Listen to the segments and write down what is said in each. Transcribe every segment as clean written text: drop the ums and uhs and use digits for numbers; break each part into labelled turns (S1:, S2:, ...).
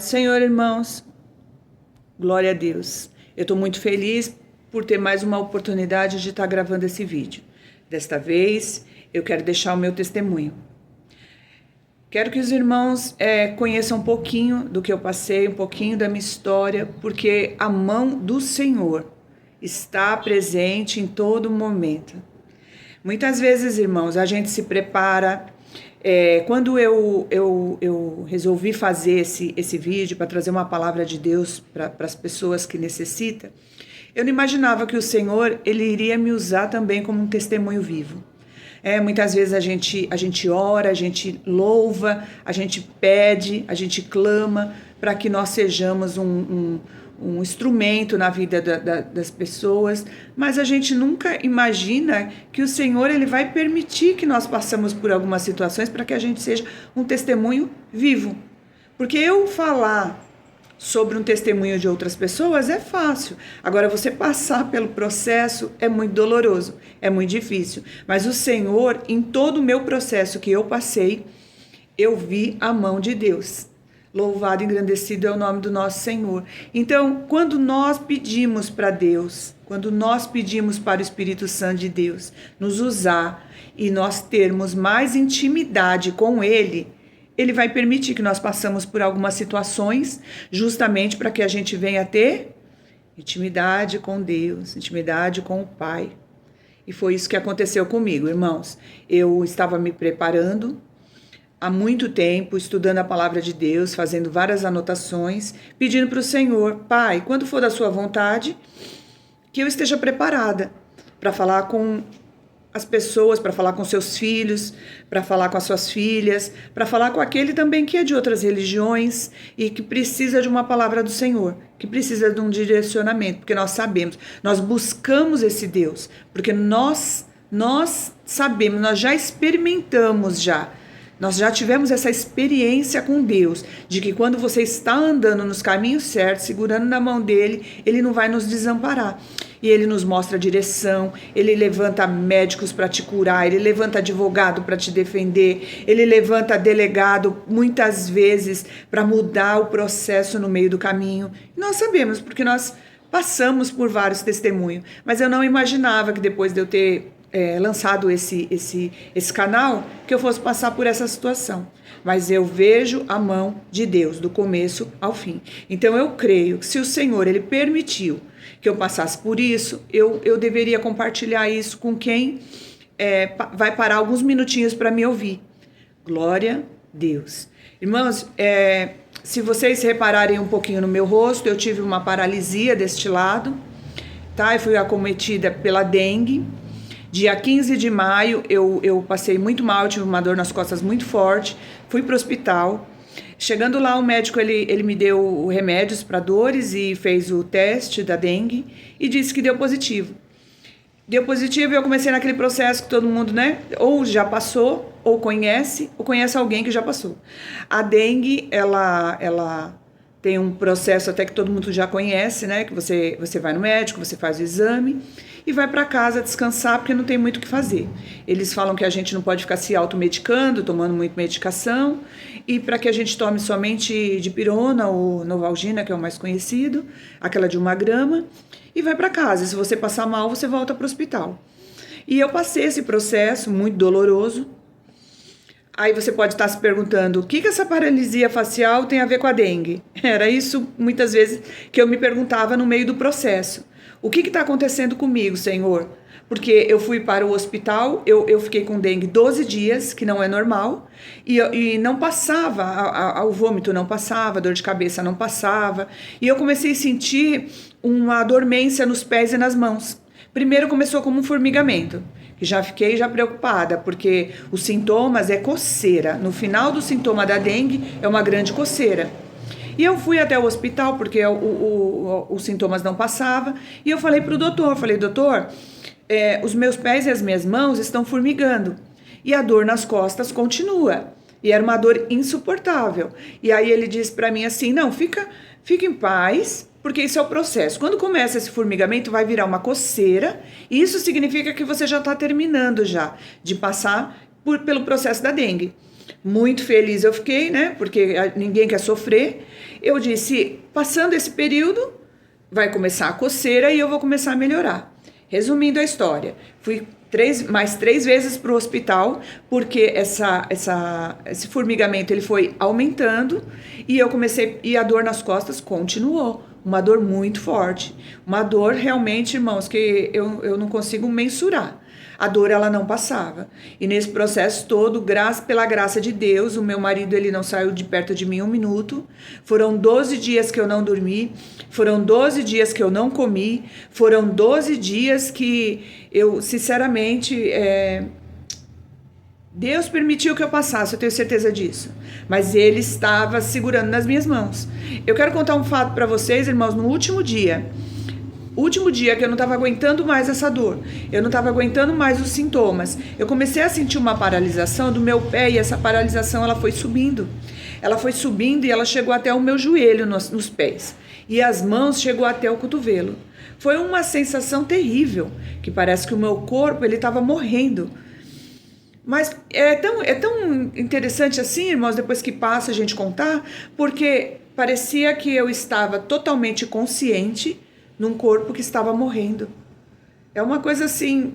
S1: Senhor, irmãos, glória a Deus. Eu estou muito feliz por ter mais uma oportunidade de estar gravando esse vídeo. Desta vez, eu quero deixar o meu testemunho. Quero que os irmãos conheçam um pouquinho do que eu passei, um pouquinho da minha história, porque a mão do Senhor está presente em todo momento. Muitas vezes, irmãos, a gente se prepara. Quando eu resolvi fazer esse vídeo para trazer uma palavra de Deus para as pessoas que necessitam, eu não imaginava que o Senhor ele iria me usar também como um testemunho vivo. Muitas vezes a gente ora, a gente louva, a gente pede, a gente clama para que nós sejamos um instrumento na vida das pessoas, mas a gente nunca imagina que o Senhor ele vai permitir que nós passemos por algumas situações para que a gente seja um testemunho vivo. Porque eu falar sobre um testemunho de outras pessoas é fácil. Agora, você passar pelo processo é muito doloroso, é muito difícil. Mas o Senhor, em todo o meu processo que eu passei, eu vi a mão de Deus. Louvado e engrandecido é o nome do nosso Senhor. Então, quando nós pedimos para Deus, quando nós pedimos para o Espírito Santo de Deus nos usar e nós termos mais intimidade com Ele, Ele vai permitir que nós passemos por algumas situações, justamente para que a gente venha ter intimidade com Deus, intimidade com o Pai. E foi isso que aconteceu comigo, irmãos. Eu estava me preparando há muito tempo, estudando a palavra de Deus, fazendo várias anotações, pedindo para o Senhor, Pai, quando for da sua vontade, que eu esteja preparada para falar com as pessoas, para falar com seus filhos, para falar com as suas filhas, para falar com aquele também que é de outras religiões e que precisa de uma palavra do Senhor, que precisa de um direcionamento, porque nós sabemos, nós buscamos esse Deus, porque nós sabemos, nós já experimentamos nós já tivemos essa experiência com Deus, de que quando você está andando nos caminhos certos, segurando na mão dele, ele não vai nos desamparar. E ele nos mostra a direção, ele levanta médicos para te curar, ele levanta advogado para te defender, ele levanta delegado muitas vezes para mudar o processo no meio do caminho. E nós sabemos, porque nós passamos por vários testemunhos, mas eu não imaginava que depois de eu ter lançado esse canal, que eu fosse passar por essa situação. Mas eu vejo a mão de Deus, do começo ao fim. Então eu creio que se o Senhor ele permitiu que eu passasse por isso, eu deveria compartilhar isso com quem vai parar alguns minutinhos para me ouvir. Glória a Deus. Irmãos, se vocês repararem um pouquinho no meu rosto, eu tive uma paralisia deste lado, tá? Eu fui acometida pela dengue. Dia 15 de maio, eu passei muito mal, tive uma dor nas costas muito forte, fui para o hospital. Chegando lá, o médico ele me deu remédios para dores e fez o teste da dengue e disse que deu positivo. Deu positivo e eu comecei naquele processo que todo mundo, né, ou já passou, ou conhece alguém que já passou. A dengue, ela tem um processo até que todo mundo já conhece, né, que você vai no médico, você faz o exame e vai para casa descansar porque não tem muito o que fazer. Eles falam que a gente não pode ficar se automedicando, tomando muita medicação, e para que a gente tome somente dipirona ou novalgina, que é o mais conhecido, aquela de 1 grama, e vai para casa. Se você passar mal, você volta para o hospital. E eu passei esse processo muito doloroso. Aí você pode estar se perguntando, o que essa paralisia facial tem a ver com a dengue? Era isso, muitas vezes, que eu me perguntava no meio do processo. O que está acontecendo comigo, Senhor? Porque eu fui para o hospital, eu fiquei com dengue 12 dias, que não é normal, e não passava, o vômito não passava, a dor de cabeça não passava, e eu comecei a sentir uma dormência nos pés e nas mãos. Primeiro começou como um formigamento, que já fiquei preocupada, porque os sintomas é coceira. No final do sintoma da dengue é uma grande coceira. E eu fui até o hospital, porque os sintomas não passavam, e eu falei para o doutor, doutor, os meus pés e as minhas mãos estão formigando, e a dor nas costas continua, e era uma dor insuportável. E aí ele disse para mim assim, não, fica em paz, porque isso é o processo. Quando começa esse formigamento, vai virar uma coceira, e isso significa que você já está terminando de passar pelo processo da dengue. Muito feliz eu fiquei, né? Porque ninguém quer sofrer. Eu disse, passando esse período, vai começar a coceira e eu vou começar a melhorar. Resumindo a história, fui mais três vezes para o hospital, porque esse formigamento ele foi aumentando e eu comecei, e a dor nas costas continuou. Uma dor muito forte. Uma dor realmente, irmãos, que eu não consigo mensurar. A dor, ela não passava. E nesse processo todo, pela graça de Deus, o meu marido, ele não saiu de perto de mim um minuto. Foram 12 dias que eu não dormi. Foram 12 dias que eu não comi. Foram 12 dias que eu, sinceramente, Deus permitiu que eu passasse, eu tenho certeza disso. Mas Ele estava segurando nas minhas mãos. Eu quero contar um fato para vocês, irmãos, no último dia que eu não estava aguentando mais essa dor, eu não estava aguentando mais os sintomas, eu comecei a sentir uma paralisação do meu pé e essa paralisação ela foi subindo. Ela foi subindo e ela chegou até o meu joelho nos pés. E as mãos chegou até o cotovelo. Foi uma sensação terrível, que parece que o meu corpo ele estava morrendo. Mas é tão interessante assim, irmãos, depois que passa a gente contar, porque parecia que eu estava totalmente consciente num corpo que estava morrendo. É uma coisa assim,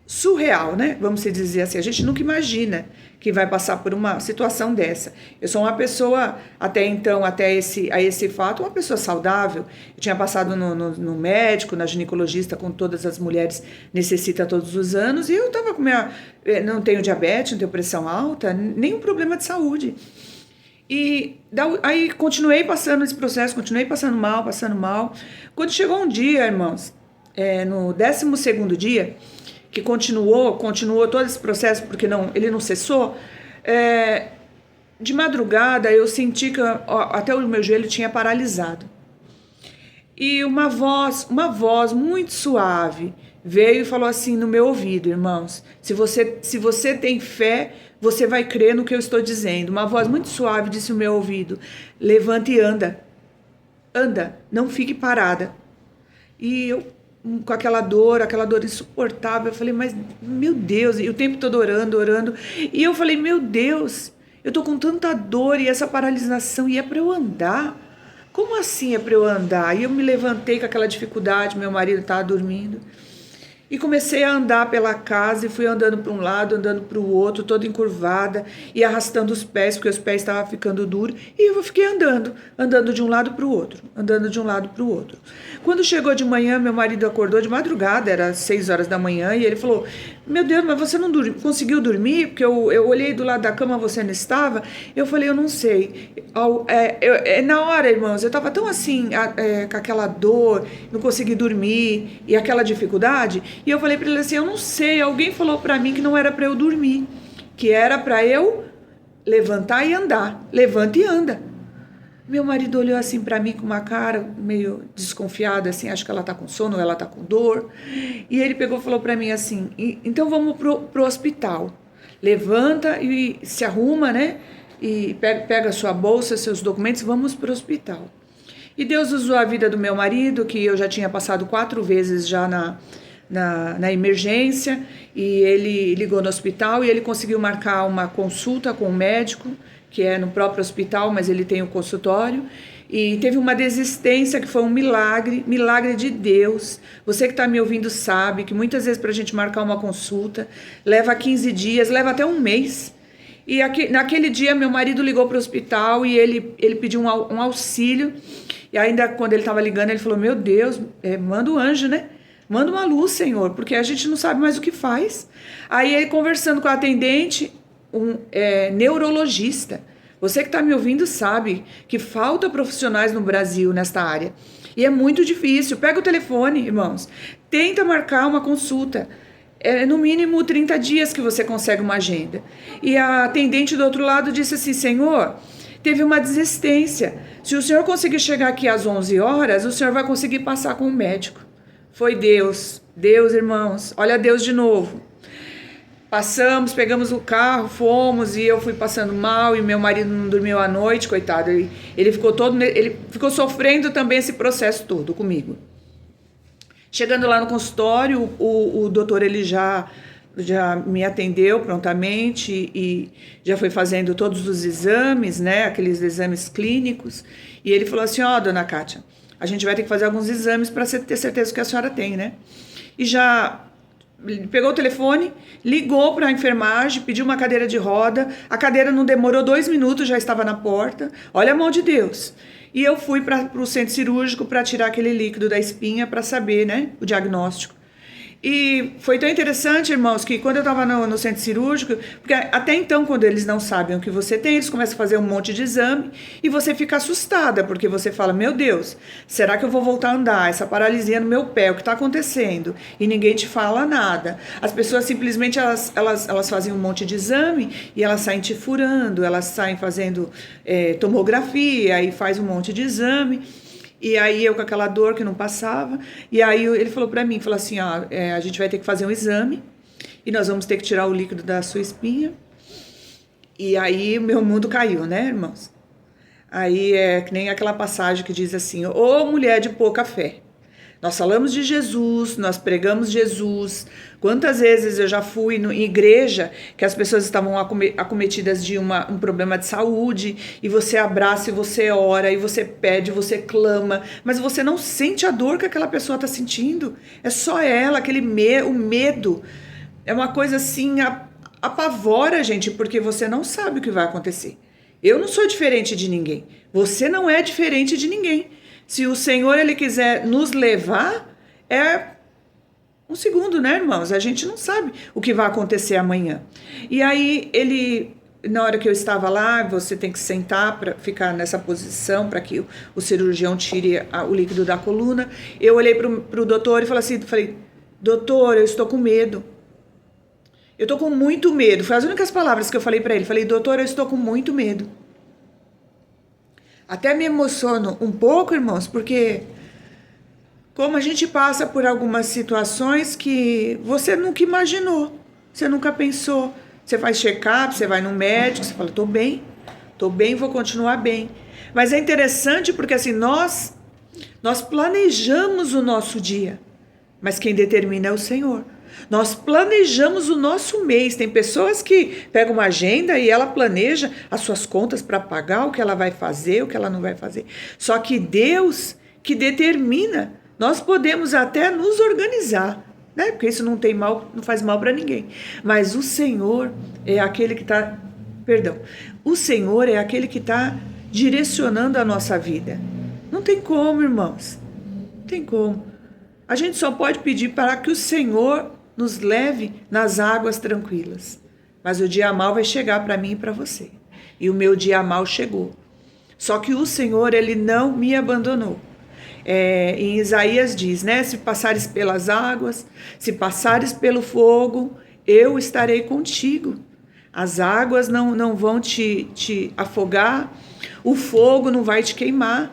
S1: surreal, né? Vamos dizer assim, a gente nunca imagina que vai passar por uma situação dessa. Eu sou uma pessoa, até então, a esse fato, uma pessoa saudável. Eu tinha passado no médico, na ginecologista, com todas as mulheres necessita todos os anos, e eu estava com não tenho diabetes, não tenho pressão alta, nenhum problema de saúde. E aí continuei passando esse processo, continuei passando mal. Quando chegou um dia, irmãos, no 12º dia, que continuou todo esse processo, porque ele não cessou, de madrugada eu senti que até o meu joelho tinha paralisado. E uma voz muito suave veio e falou assim no meu ouvido, irmãos, se você tem fé, você vai crer no que eu estou dizendo. Uma voz muito suave disse no meu ouvido, levanta e anda, não fique parada. E eu, com aquela dor insuportável, eu falei, mas meu Deus, e o tempo todo orando, e eu falei, meu Deus, eu tô com tanta dor e essa paralisação, e é para eu andar? Como assim é para eu andar? E eu me levantei com aquela dificuldade, meu marido estava dormindo. E comecei a andar pela casa e fui andando para um lado, andando para o outro, toda encurvada e arrastando os pés, porque os pés estavam ficando duros. E eu fiquei andando de um lado para o outro, Quando chegou de manhã, meu marido acordou de madrugada, era 6 horas da manhã, e ele falou, meu Deus, mas você não conseguiu dormir? Porque eu olhei do lado da cama, você não estava? Eu falei, eu não sei. Na hora, irmãos, eu estava tão assim, com aquela dor, não consegui dormir, e aquela dificuldade. E eu falei para ele assim, eu não sei, alguém falou para mim que não era para eu dormir, que era para eu levantar e andar. Levanta e anda. Meu marido olhou assim para mim com uma cara meio desconfiada, assim, acho que ela tá com sono, ela tá com dor. E ele pegou e falou para mim assim, então vamos pro hospital. Levanta e se arruma, né? E pega a sua bolsa, seus documentos, vamos pro hospital. E Deus usou a vida do meu marido, que eu já tinha passado 4 vezes já na emergência, e ele ligou no hospital e ele conseguiu marcar uma consulta com o médico, que é no próprio hospital, mas ele tem o consultório, e teve uma desistência que foi um milagre de Deus. Você que está me ouvindo sabe que muitas vezes para a gente marcar uma consulta, leva 15 dias, leva até um mês. E naquele dia meu marido ligou para o hospital e ele pediu um auxílio, e ainda quando ele estava ligando, ele falou, meu Deus, manda um anjo, né? Manda uma luz, Senhor, porque a gente não sabe mais o que faz. Aí ele conversando com a atendente, neurologista. Você que está me ouvindo sabe que falta profissionais no Brasil nesta área. E é muito difícil. Pega o telefone, irmãos. Tenta marcar uma consulta. É no mínimo 30 dias que você consegue uma agenda. E a atendente do outro lado disse assim, Senhor, teve uma desistência. Se o senhor conseguir chegar aqui às 11 horas, o senhor vai conseguir passar com o médico. Foi Deus, irmãos, olha Deus de novo. Passamos, pegamos o carro, fomos, e eu fui passando mal, e meu marido não dormiu à noite, coitado, ele ficou sofrendo também esse processo todo comigo. Chegando lá no consultório, o doutor ele já já me atendeu prontamente e já foi fazendo todos os exames, né, aqueles exames clínicos, e ele falou assim, ó, dona Kátia, a gente vai ter que fazer alguns exames para ter certeza que a senhora tem, né? E já pegou o telefone, ligou para a enfermagem, pediu uma cadeira de roda, a cadeira não demorou 2 minutos, já estava na porta, olha a mão de Deus. E eu fui para o centro cirúrgico para tirar aquele líquido da espinha para saber, né, o diagnóstico. E foi tão interessante, irmãos, que quando eu estava no centro cirúrgico, porque até então, quando eles não sabem o que você tem, eles começam a fazer um monte de exame e você fica assustada, porque você fala, meu Deus, será que eu vou voltar a andar? Essa paralisia no meu pé, o que está acontecendo? E ninguém te fala nada. As pessoas simplesmente, elas fazem um monte de exame e elas saem te furando, elas saem fazendo tomografia e faz um monte de exame. E aí eu com aquela dor que não passava, e aí ele falou pra mim, falou assim, ó, a gente vai ter que fazer um exame, e nós vamos ter que tirar o líquido da sua espinha, e aí meu mundo caiu, né, irmãos? Aí é que nem aquela passagem que diz assim, ô mulher de pouca fé, nós falamos de Jesus, nós pregamos Jesus. Quantas vezes eu já fui em igreja que as pessoas estavam acometidas de um problema de saúde e você abraça e você ora e você pede, você clama, mas você não sente a dor que aquela pessoa está sentindo. É só ela, o medo. É uma coisa assim, apavora a gente, porque você não sabe o que vai acontecer. Eu não sou diferente de ninguém. Você não é diferente de ninguém. Se o Senhor, ele quiser nos levar, é um segundo, né, irmãos? A gente não sabe o que vai acontecer amanhã. E aí, na hora que eu estava lá, você tem que sentar para ficar nessa posição, para que o cirurgião tire o líquido da coluna. Eu olhei para o doutor e falei, doutor, eu estou com medo. Eu estou com muito medo. Foi as únicas palavras que eu falei para ele. Falei, doutor, eu estou com muito medo. Até me emociono um pouco, irmãos, porque como a gente passa por algumas situações que você nunca imaginou, você nunca pensou. Você faz check-up, você vai no médico, você fala, tô bem, vou continuar bem. Mas é interessante porque assim, nós planejamos o nosso dia, mas quem determina é o Senhor. Nós planejamos o nosso mês. Tem pessoas que pegam uma agenda e ela planeja as suas contas para pagar, o que ela vai fazer, o que ela não vai fazer. Só que Deus que determina. Nós podemos até nos organizar, né? Porque isso não faz mal para ninguém. Mas o Senhor é aquele que está, o Senhor é aquele que está direcionando a nossa vida. Não tem como, irmãos. Não tem como. A gente só pode pedir para que o Senhor nos leve nas águas tranquilas. Mas o dia mal vai chegar para mim e para você. E o meu dia mal chegou. Só que o Senhor, ele não me abandonou. Em Isaías diz, né? Se passares pelas águas, se passares pelo fogo, eu estarei contigo. As águas não vão te afogar, o fogo não vai te queimar.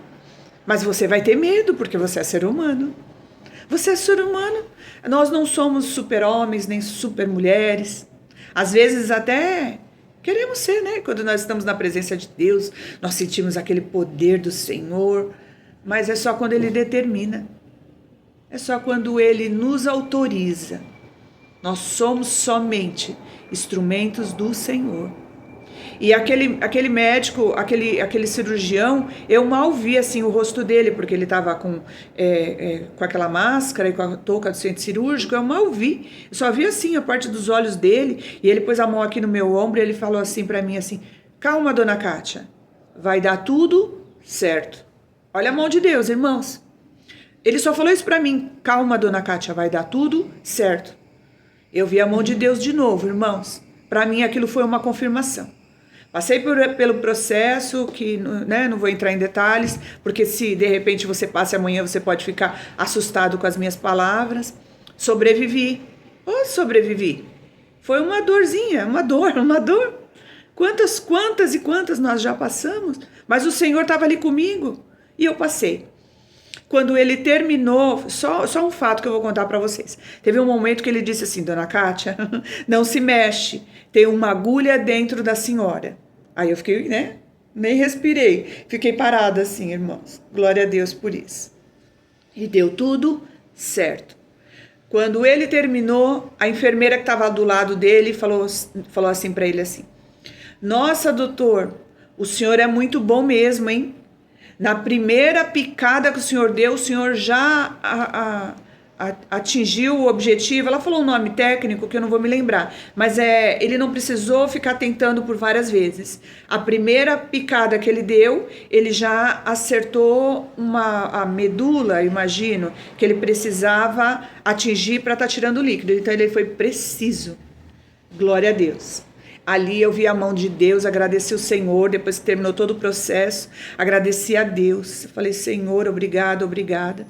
S1: Mas você vai ter medo, porque você é ser humano. Você é ser humano. Nós não somos super-homens, nem super-mulheres. Às vezes até queremos ser, né? Quando nós estamos na presença de Deus, nós sentimos aquele poder do Senhor. Mas é só quando Ele determina. É só quando Ele nos autoriza. Nós somos somente instrumentos do Senhor. E aquele médico, aquele cirurgião, eu mal vi assim o rosto dele, porque ele estava com aquela máscara e com a touca do centro cirúrgico, eu mal vi. Eu só vi assim a parte dos olhos dele, e ele pôs a mão aqui no meu ombro e ele falou assim para mim assim, calma, dona Kátia, vai dar tudo certo. Olha a mão de Deus, irmãos. Ele só falou isso para mim, calma, dona Kátia, vai dar tudo certo. Eu vi a mão de Deus de novo, irmãos. Para mim aquilo foi uma confirmação. Passei pelo processo, que, né, não vou entrar em detalhes, porque se de repente você passa amanhã, você pode ficar assustado com as minhas palavras. Sobrevivi. Sobrevivi. Foi uma dorzinha, uma dor. Quantas e quantas nós já passamos, mas o Senhor estava ali comigo e eu passei. Quando ele terminou, só um fato que eu vou contar para vocês. Teve um momento que ele disse assim, dona Kátia, não se mexe, tem uma agulha dentro da senhora. Aí eu fiquei, né, nem respirei, fiquei parada assim, irmãos. Glória a Deus por isso. E deu tudo certo. Quando ele terminou, a enfermeira que estava do lado dele falou assim para ele assim: nossa, doutor, o senhor é muito bom mesmo, hein? Na primeira picada que o senhor deu, o senhor já atingiu o objetivo. Ela falou um nome técnico que eu não vou me lembrar, mas ele não precisou ficar tentando por várias vezes. A primeira picada que ele deu, ele já acertou a medula, imagino, que ele precisava atingir para estar tirando o líquido. Então ele foi preciso. Glória a Deus. Ali eu vi a mão de Deus, agradeci o Senhor, depois que terminou todo o processo, agradeci a Deus. Falei, Senhor, obrigada, obrigada.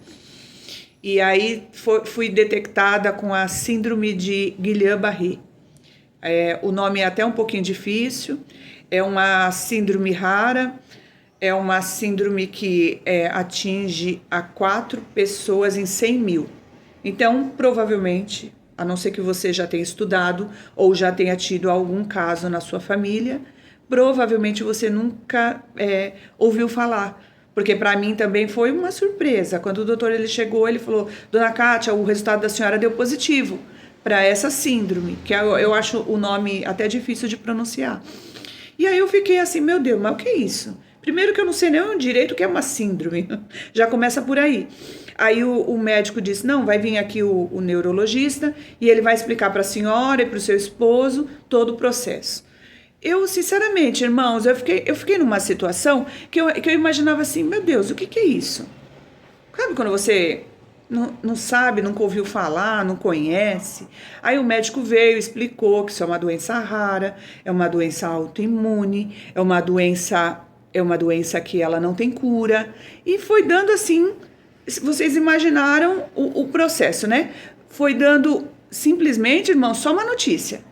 S1: E aí fui detectada com a síndrome de Guillain-Barré. O nome é até um pouquinho difícil, é uma síndrome rara, é uma síndrome que atinge a 4 pessoas em 100 mil. Então, provavelmente, a não ser que você já tenha estudado ou já tenha tido algum caso na sua família, provavelmente você nunca ouviu falar. Porque para mim também foi uma surpresa. Quando o doutor ele chegou, ele falou, dona Kátia, o resultado da senhora deu positivo para essa síndrome, que eu acho o nome até difícil de pronunciar. E aí eu fiquei assim, meu Deus, mas o que é isso? Primeiro que eu não sei nem direito o que é uma síndrome, já começa por aí. Aí o médico disse, não, vai vir aqui o neurologista e ele vai explicar para a senhora e para o seu esposo todo o processo. Eu, sinceramente, irmãos, eu fiquei numa situação que eu imaginava assim, meu Deus, o que é isso? Sabe quando você não sabe, nunca ouviu falar, não conhece? Aí o médico veio, explicou que isso é uma doença rara, é uma doença autoimune, é uma doença que ela não tem cura. E foi dando assim, vocês imaginaram o processo, né? Foi dando simplesmente, irmão, só uma notícia.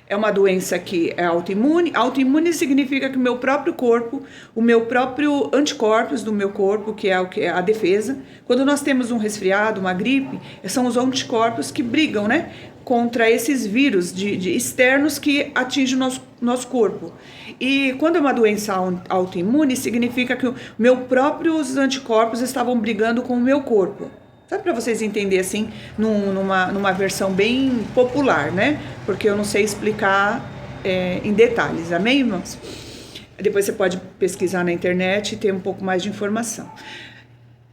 S1: É uma doença que é autoimune. Autoimune significa que o meu próprio corpo, o meu próprio anticorpos do meu corpo, que é a defesa, quando nós temos um resfriado, uma gripe, são os anticorpos que brigam, né, contra esses vírus de externos que atingem o nosso corpo. E quando é uma doença autoimune, significa que os meus próprios anticorpos estavam brigando com o meu corpo. Sabe, para vocês entenderem assim, numa versão bem popular, né? Porque eu não sei explicar em detalhes, amém, irmãos? Depois você pode pesquisar na internet e ter um pouco mais de informação.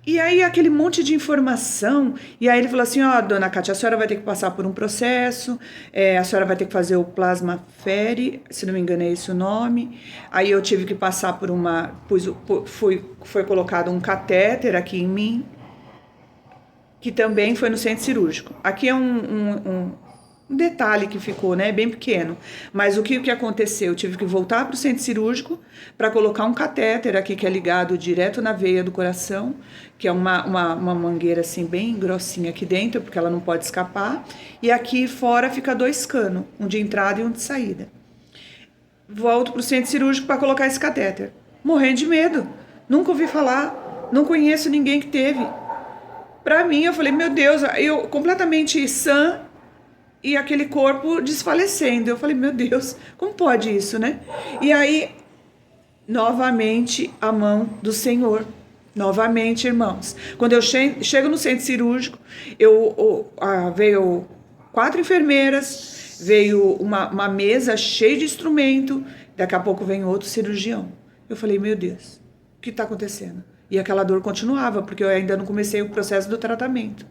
S1: E aí, aquele monte de informação, e aí ele falou assim, ó, dona Kátia, a senhora vai ter que passar por um processo, a senhora vai ter que fazer o plasmafere, se não me engano é esse o nome. Aí eu tive que passar por foi colocado um catéter aqui em mim, que também foi no centro cirúrgico. Aqui é um detalhe que ficou, né, bem pequeno. Mas o que aconteceu? Eu tive que voltar para o centro cirúrgico para colocar um catéter aqui que é ligado direto na veia do coração, que é uma mangueira assim bem grossinha aqui dentro, porque ela não pode escapar. E aqui fora fica 2 canos, um de entrada e um de saída. Volto para o centro cirúrgico para colocar esse catéter. Morrendo de medo. Nunca ouvi falar. Não conheço ninguém que teve. Pra mim, eu falei, meu Deus, eu completamente sã e aquele corpo desfalecendo. Eu falei, meu Deus, como pode isso, né? E aí, novamente, a mão do Senhor. Novamente, irmãos. Quando eu chego no centro cirúrgico, veio 4 enfermeiras, veio uma mesa cheia de instrumento, daqui a pouco vem outro cirurgião. Eu falei, meu Deus, o que está acontecendo? E aquela dor continuava, porque eu ainda não comecei o processo do tratamento.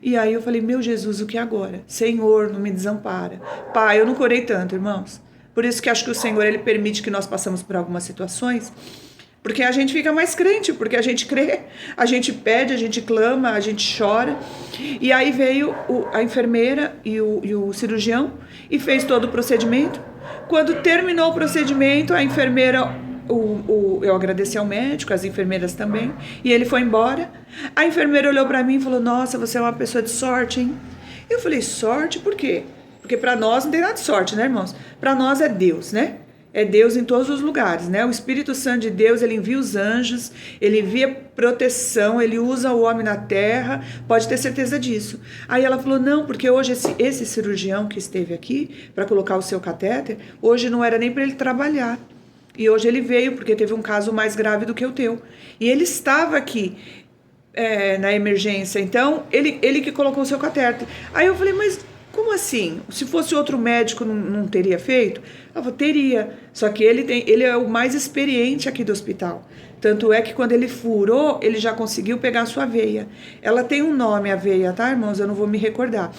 S1: E aí eu falei, meu Jesus, o que agora? Senhor, não me desampara. Pai, eu não orei tanto, irmãos. Por isso que acho que o Senhor, Ele permite que nós passamos por algumas situações, porque a gente fica mais crente, porque a gente crê, a gente pede, a gente clama, a gente chora. E aí veio a enfermeira e o cirurgião e fez todo o procedimento. Quando terminou o procedimento, a enfermeira... eu agradeci ao médico, as enfermeiras também, e ele foi embora. A enfermeira olhou para mim e falou, nossa, você é uma pessoa de sorte, hein? Eu falei, sorte por quê? Porque para nós não tem nada de sorte, né, irmãos? Para nós é Deus, né? É Deus em todos os lugares, né? O Espírito Santo de Deus, ele envia os anjos, ele envia proteção, ele usa o homem na terra, pode ter certeza disso. Aí ela falou, não, porque hoje esse cirurgião que esteve aqui para colocar o seu catéter, hoje não era nem para ele trabalhar. E hoje ele veio porque teve um caso mais grave do que o teu. E ele estava aqui na emergência. Então, ele que colocou o seu catéter. Aí eu falei, mas como assim? Se fosse outro médico, não teria feito? Ela falou, teria. Só que ele é o mais experiente aqui do hospital. Tanto é que quando ele furou, ele já conseguiu pegar a sua veia. Ela tem um nome, a veia, tá, irmãos? Eu não vou me recordar.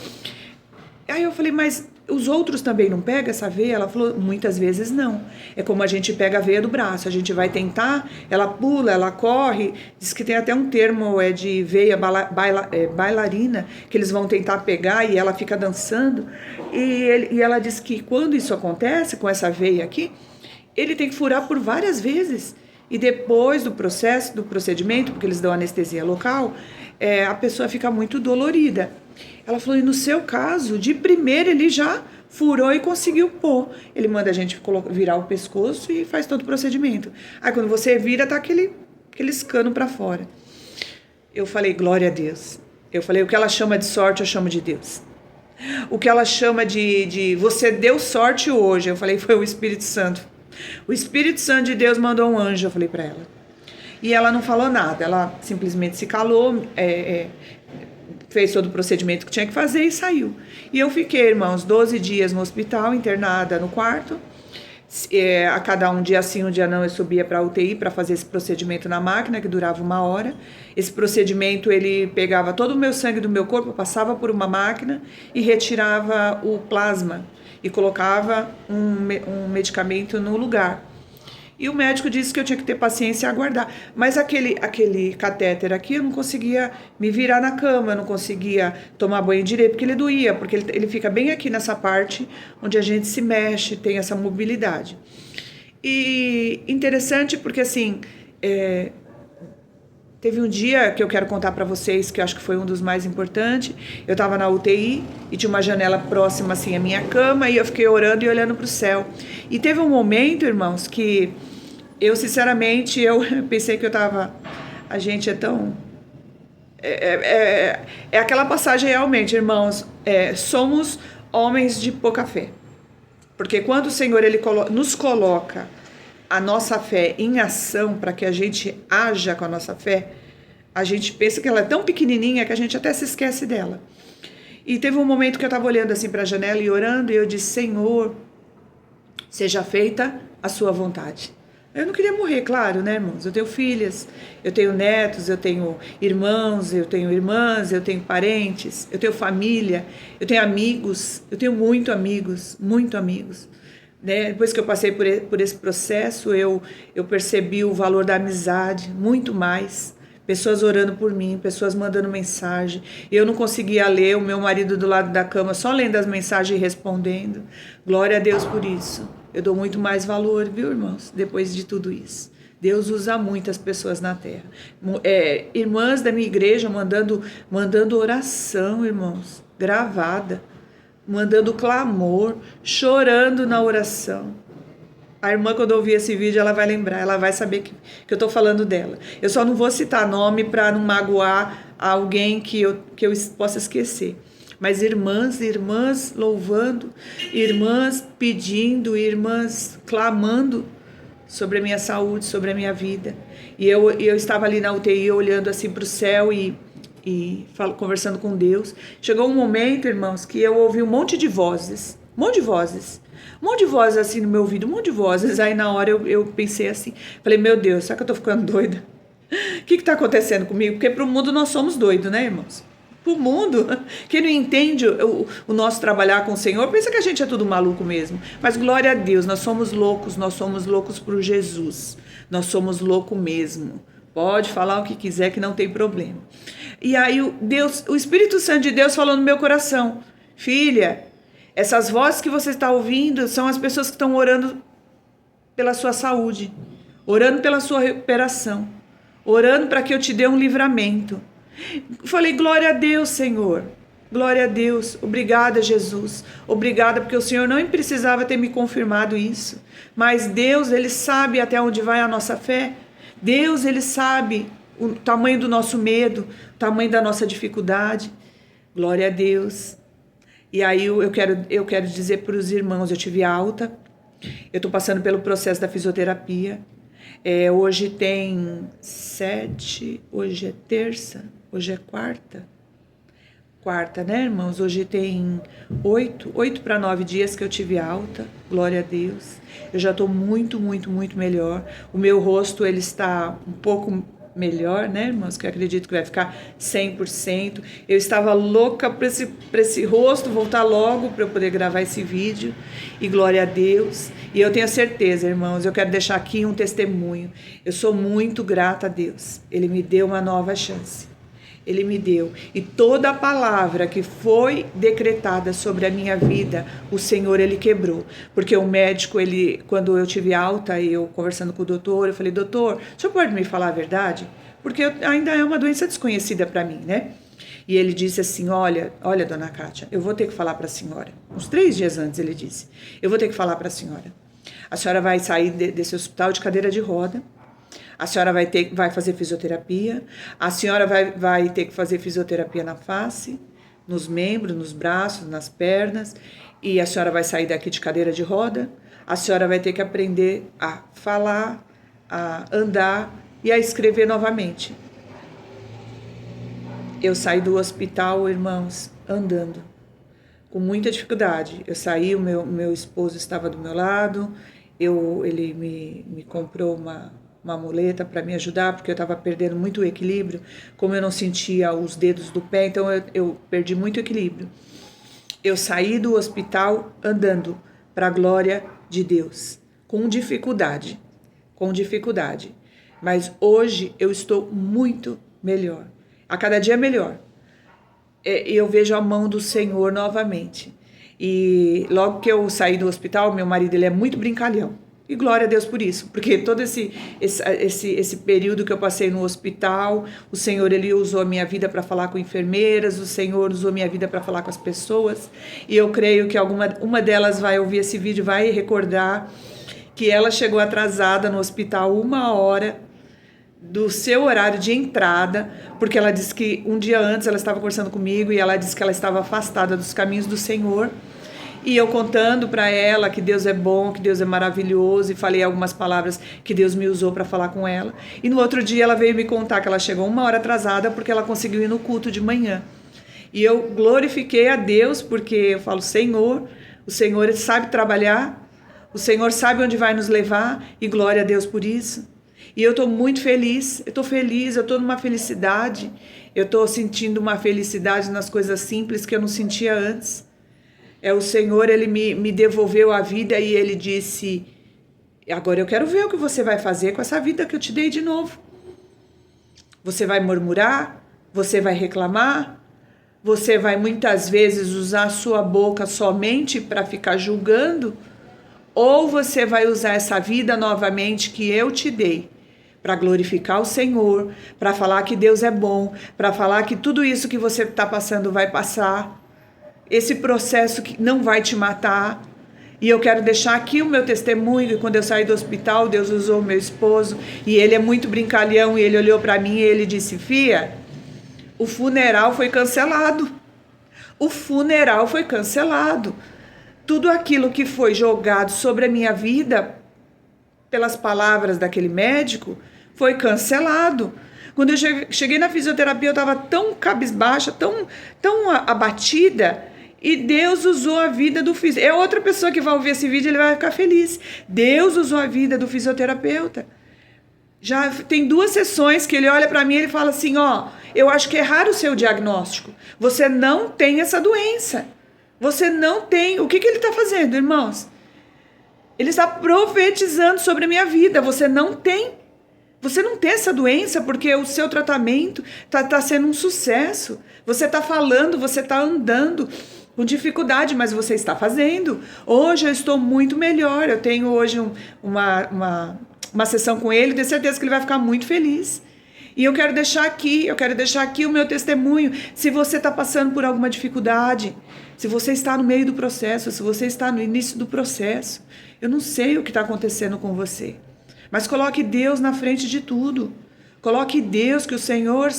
S1: Aí eu falei, mas os outros também não pegam essa veia? Ela falou, muitas vezes não. É como a gente pega a veia do braço, a gente vai tentar, ela pula, ela corre, diz que tem até um termo de veia bailarina, que eles vão tentar pegar e ela fica dançando. E ela diz que quando isso acontece, com essa veia aqui, ele tem que furar por várias vezes. E depois do procedimento, porque eles dão anestesia local, a pessoa fica muito dolorida. Ela falou, e no seu caso, de primeira ele já furou e conseguiu pôr. Ele manda a gente virar o pescoço e faz todo o procedimento. Aí quando você vira, tá aqueles canos para fora. Eu falei, glória a Deus. Eu falei, o que ela chama de sorte, eu chamo de Deus. O que ela chama de você deu sorte hoje, eu falei, foi o Espírito Santo. O Espírito Santo de Deus mandou um anjo, eu falei para ela. E ela não falou nada, ela simplesmente se calou, fez todo o procedimento que tinha que fazer e saiu. E eu fiquei, irmãos, 12 dias no hospital, internada no quarto. A cada um dia sim, um dia não, eu subia para a UTI para fazer esse procedimento na máquina, que durava 1 hora. Esse procedimento, ele pegava todo o meu sangue do meu corpo, passava por uma máquina e retirava o plasma e colocava um medicamento no lugar. E o médico disse que eu tinha que ter paciência e aguardar. Mas aquele catéter aqui, eu não conseguia me virar na cama, eu não conseguia tomar banho direito, porque ele doía, porque ele fica bem aqui nessa parte onde a gente se mexe, tem essa mobilidade. E interessante porque, assim, teve um dia que eu quero contar para vocês, que eu acho que foi um dos mais importantes. Eu estava na UTI e tinha uma janela próxima, assim, à minha cama, e eu fiquei orando e olhando para o céu. E teve um momento, irmãos, que eu, sinceramente, eu pensei que eu estava... A gente é tão... É aquela passagem realmente, irmãos, somos homens de pouca fé. Porque quando o Senhor ele nos coloca a nossa fé em ação para que a gente haja com a nossa fé, a gente pensa que ela é tão pequenininha que a gente até se esquece dela. E teve um momento que eu estava olhando assim para a janela e orando, e eu disse, Senhor, seja feita a sua vontade. Eu não queria morrer, claro, né, irmãos? Eu tenho filhas, eu tenho netos, eu tenho irmãos, eu tenho irmãs, eu tenho parentes, eu tenho família, eu tenho amigos, eu tenho muito amigos, né? Depois que eu passei por esse processo, eu percebi o valor da amizade, muito mais. Pessoas orando por mim, pessoas mandando mensagem. Eu não conseguia ler, o meu marido do lado da cama só lendo as mensagens e respondendo. Glória a Deus por isso. Eu dou muito mais valor, viu, irmãos? Depois de tudo isso. Deus usa muitas pessoas na terra. Irmãs da minha igreja mandando oração, irmãos, gravada. Mandando clamor, chorando na oração. A irmã, quando ouvir esse vídeo, ela vai lembrar, ela vai saber que eu estou falando dela. Eu só não vou citar nome para não magoar alguém que eu possa esquecer. Mas irmãs louvando, irmãs pedindo, irmãs clamando sobre a minha saúde, sobre a minha vida. E eu estava ali na UTI olhando assim para o céu e conversando com Deus. Chegou um momento, irmãos, que eu ouvi um monte de vozes assim no meu ouvido, um monte de vozes. Aí na hora eu pensei assim, falei, meu Deus, será que eu tô ficando doida? O que tá acontecendo comigo? Porque pro mundo nós somos doidos, né, irmãos? Pro mundo, quem não entende o nosso trabalhar com o Senhor, pensa que a gente é tudo maluco mesmo. Mas glória a Deus, nós somos loucos por Jesus. Nós somos loucos mesmo. Pode falar o que quiser que não tem problema. E aí o Espírito Santo de Deus falou no meu coração, filha, essas vozes que você está ouvindo são as pessoas que estão orando pela sua saúde, orando pela sua recuperação, orando para que eu te dê um livramento. Falei, glória a Deus, Senhor. Glória a Deus. Obrigada, Jesus. Obrigada, porque o Senhor não precisava ter me confirmado isso. Mas Deus, Ele sabe até onde vai a nossa fé. Deus, Ele sabe o tamanho do nosso medo, o tamanho da nossa dificuldade. Glória a Deus. E aí eu quero dizer para os irmãos, eu tive alta, eu estou passando pelo processo da fisioterapia. Hoje tem 7, hoje é terça, hoje é quarta, né, irmãos? Hoje tem 8 para 9 dias que eu tive alta, glória a Deus. Eu já estou muito, muito, muito melhor. O meu rosto, ele está um pouco melhor, né, irmãos? Que eu acredito que vai ficar 100%. Eu estava louca para esse rosto voltar logo para eu poder gravar esse vídeo. E glória a Deus. E eu tenho certeza, irmãos, eu quero deixar aqui um testemunho. Eu sou muito grata a Deus. Ele me deu uma nova chance. Ele me deu. E toda a palavra que foi decretada sobre a minha vida, o Senhor, Ele quebrou. Porque o médico, quando eu tive alta, eu conversando com o doutor, eu falei, doutor, o senhor pode me falar a verdade? Porque ainda é uma doença desconhecida para mim, né? E ele disse assim, olha, dona Kátia, eu vou ter que falar para a senhora. Uns 3 dias antes ele disse, eu vou ter que falar para a senhora. A senhora vai sair desse hospital de cadeira de roda. A senhora vai fazer fisioterapia, a senhora vai ter que fazer fisioterapia na face, nos membros, nos braços, nas pernas, e a senhora vai sair daqui de cadeira de roda, a senhora vai ter que aprender a falar, a andar e a escrever novamente. Eu saí do hospital, irmãos, andando, com muita dificuldade. Eu saí, o meu esposo estava do meu lado, ele me comprou uma muleta para me ajudar, porque eu estava perdendo muito o equilíbrio, como eu não sentia os dedos do pé, então eu perdi muito equilíbrio. Eu saí do hospital andando, para a glória de Deus, com dificuldade, mas hoje eu estou muito melhor, a cada dia melhor. Eu vejo a mão do Senhor novamente, e logo que eu saí do hospital, meu marido, ele é muito brincalhão. E glória a Deus por isso, porque todo esse período que eu passei no hospital, o Senhor, Ele usou a minha vida para falar com enfermeiras, o Senhor usou a minha vida para falar com as pessoas, e eu creio que uma delas vai ouvir esse vídeo, vai recordar que ela chegou atrasada no hospital 1 hora do seu horário de entrada, porque ela disse que um dia antes ela estava conversando comigo e ela disse que ela estava afastada dos caminhos do Senhor. E eu contando para ela que Deus é bom, que Deus é maravilhoso, e falei algumas palavras que Deus me usou para falar com ela. E no outro dia ela veio me contar que ela chegou 1 hora atrasada porque ela conseguiu ir no culto de manhã. E eu glorifiquei a Deus, porque eu falo, Senhor, o Senhor Ele sabe trabalhar, o Senhor sabe onde vai nos levar, e glória a Deus por isso. E eu estou muito feliz, eu estou numa felicidade, eu estou sentindo uma felicidade nas coisas simples que eu não sentia antes. O Senhor, Ele me devolveu a vida e Ele disse, agora eu quero ver o que você vai fazer com essa vida que eu te dei de novo. Você vai murmurar, você vai reclamar, você vai muitas vezes usar a sua boca somente para ficar julgando, ou você vai usar essa vida novamente que eu te dei, para glorificar o Senhor, para falar que Deus é bom, para falar que tudo isso que você está passando vai passar. Esse processo que não vai te matar. E eu quero deixar aqui o meu testemunho, que quando eu saí do hospital, Deus usou o meu esposo, e ele é muito brincalhão, e ele olhou para mim e ele disse, Fia, o funeral foi cancelado. O funeral foi cancelado. Tudo aquilo que foi jogado sobre a minha vida, pelas palavras daquele médico, foi cancelado. Quando eu cheguei na fisioterapia, eu estava tão cabisbaixa, tão abatida, e Deus usou a vida do fisioterapeuta. É outra pessoa que vai ouvir esse vídeo, ele vai ficar feliz. Deus usou a vida do fisioterapeuta. Já tem 2 sessões que ele olha para mim e ele fala assim, eu acho que é raro o seu diagnóstico. Você não tem essa doença. Você não tem. O que ele está fazendo, irmãos? Ele está profetizando sobre a minha vida. Você não tem. Você não tem essa doença porque o seu tratamento tá sendo um sucesso. Você está falando, você está andando com dificuldade, mas você está fazendo. Hoje eu estou muito melhor. Eu tenho hoje uma sessão com ele, tenho certeza que ele vai ficar muito feliz. E eu quero deixar aqui o meu testemunho. Se você está passando por alguma dificuldade, se você está no meio do processo, se você está no início do processo, eu não sei o que está acontecendo com você. Mas coloque Deus na frente de tudo. Coloque Deus, que o Senhor,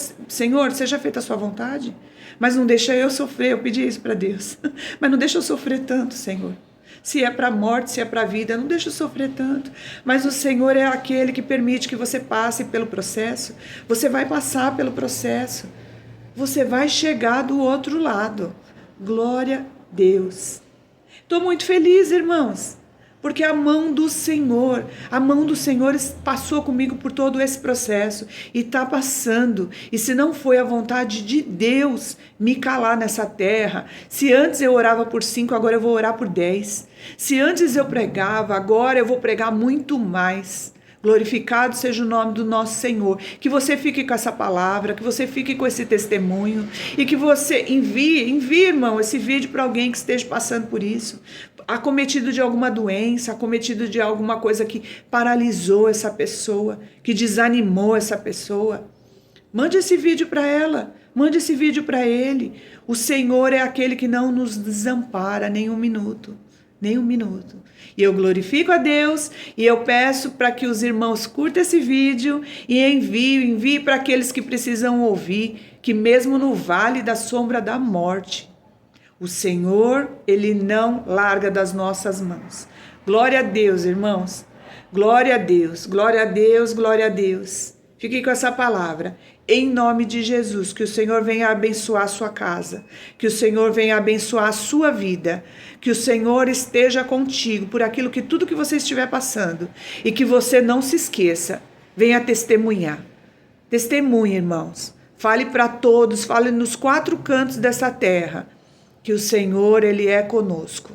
S1: seja feita a sua vontade. Mas não deixa eu sofrer, eu pedi isso para Deus. Mas não deixa eu sofrer tanto, Senhor. Se é para a morte, se é para a vida, não deixa eu sofrer tanto. Mas o Senhor é aquele que permite que você passe pelo processo. Você vai passar pelo processo. Você vai chegar do outro lado. Glória a Deus. Estou muito feliz, irmãos. Porque a mão do Senhor passou comigo por todo esse processo e está passando. E se não foi a vontade de Deus me calar nessa terra, se antes eu orava por 5, agora eu vou orar por 10. Se antes eu pregava, agora eu vou pregar muito mais. Glorificado seja o nome do nosso Senhor. Que você fique com essa palavra, que você fique com esse testemunho e que você envie, irmão, esse vídeo para alguém que esteja passando por isso, acometido de alguma doença, acometido de alguma coisa que paralisou essa pessoa, que desanimou essa pessoa. Mande esse vídeo para ela, mande esse vídeo para ele. O Senhor é aquele que não nos desampara nem um minuto. Nem um minuto. E eu glorifico a Deus e eu peço para que os irmãos curtam esse vídeo e envie para aqueles que precisam ouvir, que mesmo no vale da sombra da morte, o Senhor, Ele não larga das nossas mãos. Glória a Deus, irmãos. Glória a Deus, glória a Deus, glória a Deus. Fique com essa palavra. Em nome de Jesus, que o Senhor venha abençoar a sua casa, que o Senhor venha abençoar a sua vida, que o Senhor esteja contigo por aquilo que tudo que você estiver passando e que você não se esqueça, venha testemunhar. Testemunhe, irmãos. Fale para todos, fale nos 4 cantos dessa terra, que o Senhor, Ele é conosco.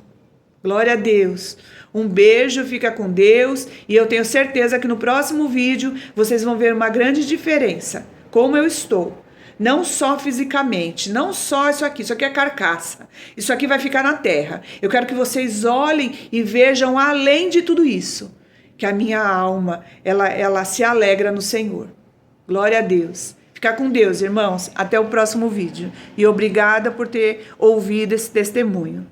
S1: Glória a Deus. Um beijo, fica com Deus e eu tenho certeza que no próximo vídeo vocês vão ver uma grande diferença. Como eu estou, não só fisicamente, não só isso aqui é carcaça, isso aqui vai ficar na terra. Eu quero que vocês olhem e vejam além de tudo isso, que a minha alma, ela se alegra no Senhor. Glória a Deus. Fica com Deus, irmãos, até o próximo vídeo. E obrigada por ter ouvido esse testemunho.